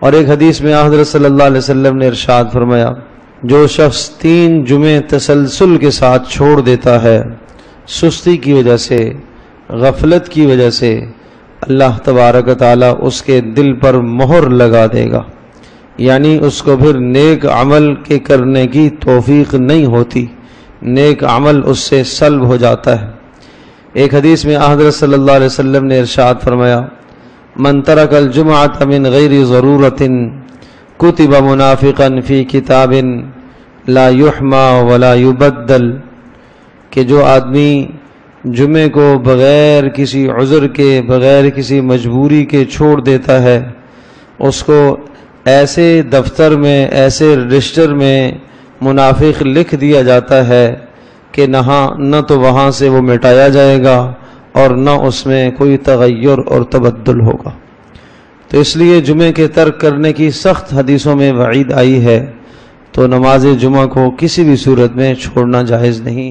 اور ایک حدیث میں حضرت صلی اللہ علیہ وسلم نے ارشاد فرمایا، جو شخص 3 جمعے تسلسل کے ساتھ چھوڑ دیتا ہے، سستی کی وجہ سے، غفلت کی وجہ سے، اللہ تبارک و تعالیٰ اس کے دل پر مہر لگا دے گا، یعنی اس کو پھر نیک عمل کے کرنے کی توفیق نہیں ہوتی، نیک عمل اس سے سلب ہو جاتا ہے۔ ایک حدیث میں حضرت صلی اللہ علیہ وسلم نے ارشاد فرمایا، من ترک الجمعۃ من غیر ضرورت کتب منافقا فی کتاب لا یحمى ولا یبدل، کہ جو آدمی جمعے کو بغیر کسی عذر کے، بغیر کسی مجبوری کے چھوڑ دیتا ہے، اس کو ایسے دفتر میں، ایسے رجسٹر میں منافق لکھ دیا جاتا ہے کہ نہ تو وہاں سے وہ مٹایا جائے گا اور نہ اس میں کوئی تغیر اور تبدل ہوگا۔ تو اس لیے جمعے کے ترک کرنے کی سخت حدیثوں میں وعید آئی ہے، تو نماز جمعہ کو کسی بھی صورت میں چھوڑنا جائز نہیں۔